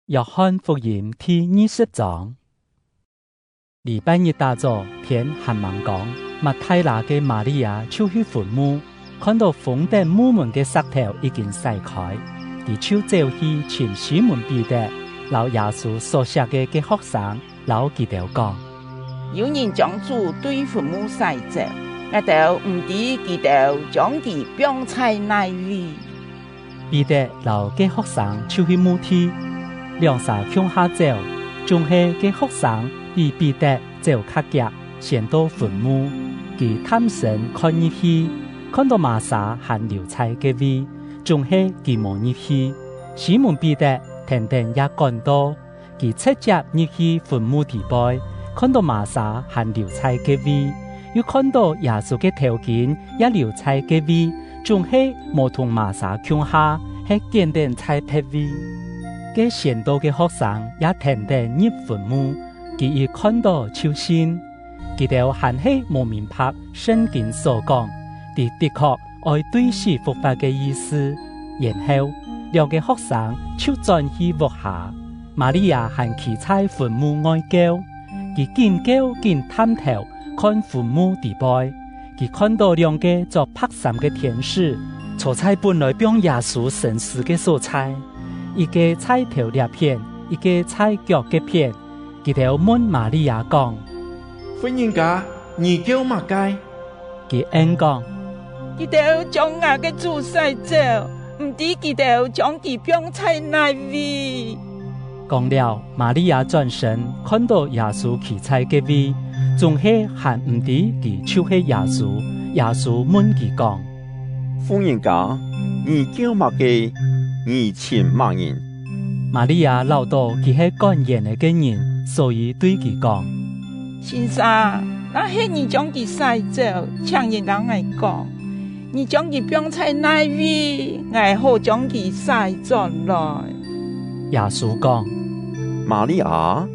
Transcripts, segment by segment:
約翰福音第20章。禮拜日大早，天還猛講，麥太拿嘅瑪利亞就去墳墓，看到封頂墓門嘅石頭已經裂開，佢就走去請西門彼得，老耶穌所寫嘅學生，老佢哋講：有人將主對墳墓篩走，我哋唔知佢哋將佢放在哪裡。彼得老嘅學生就去墓地。兩沙向下走，總係嘅學生比彼得走較急，先到墳墓，佢探身看入去，看到瑪莎和流菜嘅位，總係佢冇入去。西門彼得停定也趕到，佢直接入去墳墓地背，看到瑪莎和流菜嘅位，又看到耶穌嘅頭巾也流菜嘅位，總係冇同瑪莎向下，係簡單菜撇位。嘅先到嘅學生也停定入墳墓，佢一看到就信，佢哋還係冇明白聖經所講，的確愛對死復活嘅意思。然後兩個學生就轉去屋下，瑪利亞還企在墳墓外叫，佢見叫見探頭看墳墓地背，佢看到兩個做拍衫嘅天使，坐在本來幫耶穌神事嘅所在。一個踩頭裂片，一個踩腳嘅片，佢哋問瑪利亞講：夫人家，你叫乜解？佢應講：佢哋將我嘅主篩走，唔知佢哋將佢放在哪裡。講了，瑪利亞轉身看到耶穌企在嘅位，仲係還唔知佢就是耶穌。耶穌問佢講：夫人家，你叫乜解？你請乜人？瑪利亞留到佢係講言嘅人，所以對佢講：先生，那係你將佢篩走，請人讓我講，你將佢放在哪裡，我好將佢篩轉來。耶穌講：瑪利亞。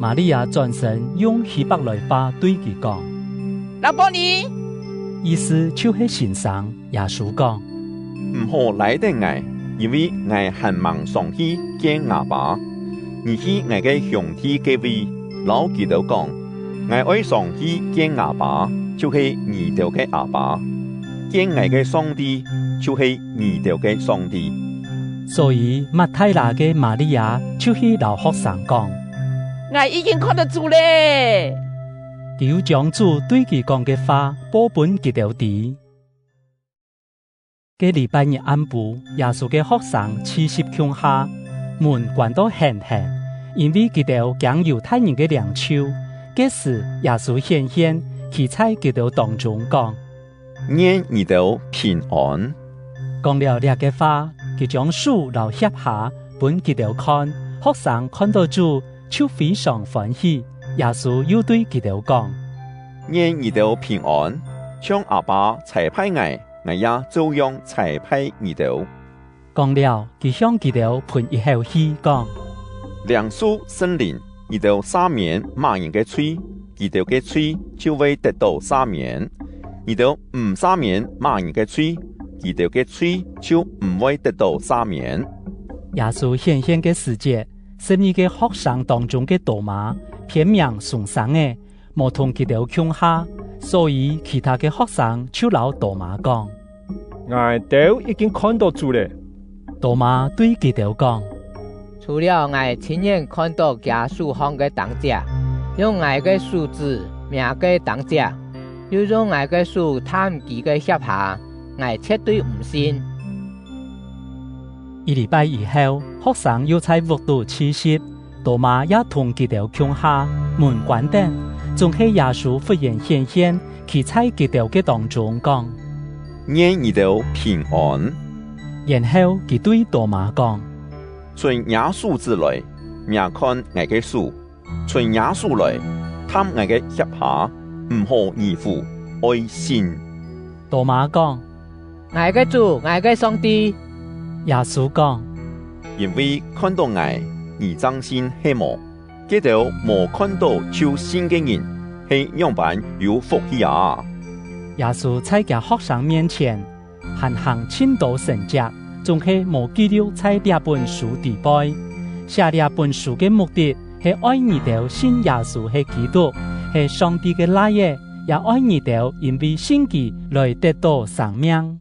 瑪利亞轉身用希伯來話對佢講：拉波尼，意思就是先生。耶穌講：唔好來得我。因為我很忙上去見阿爸，而去我嘅兄弟嘅位，老佢哋講，我愛上去見阿爸，就是你哋嘅阿爸；見我嘅上帝，就是你哋嘅上帝。所以麥太拿嘅瑪利亞就去老學生講：我已經看得住咧。佢將主對佢講嘅話報本佢哋知。嘅禮拜日暗晡，耶穌嘅學生40向下，門關到很嚴，因為佢哋驚猶太人嘅領袖。這時耶穌顯現，企在佢哋當中講：願你哋平安。講了這個話，佢將書留下下，本佢哋看。學生看到主，就非常歡喜。耶穌又對佢哋講：願你哋平安，將阿爸差派我也照樣差派你哋。講了，佢向佢哋噴一口氣，講：兩書聖靈，你哋赦免罵人嘅罪，佢哋嘅罪就會得到赦免；你哋唔赦免罵人嘅罪，佢哋嘅罪就唔會得到赦免。耶穌顯現嘅時節，12個學生當中嘅多馬，偏命送生嘅，冇同佢哋共下，所以其他嘅學生就老多馬講：我哋已經看到主咧。多馬對佢哋講：除了我親眼看到耶穌行嘅當家，用我嘅手指命嘅當家，又用我嘅手探佢嘅脅下，我絕對唔信。一禮拜以後，學生又在屋度吃食，多馬也同佢哋共下，門關定，仲係耶穌忽然顯現，企在佢哋嘅當中講：願你哋平安。然後佢對多馬講：從耶穌之來，命看我嘅手；從耶穌來，探我嘅脅下，唔好疑惑，愛信。多馬講：我嘅主，我嘅上帝。耶穌講：因為看到我，而真心希望，這條無看到就信嘅人，係樣板有福氣啊！耶穌在佢學生面前，行親到神蹟，仲係無記錄在這本書地背。写了本书的目的是爱你哋信耶穌是基督，是上帝嘅兒子，也愛你哋因為信佢來得到生命。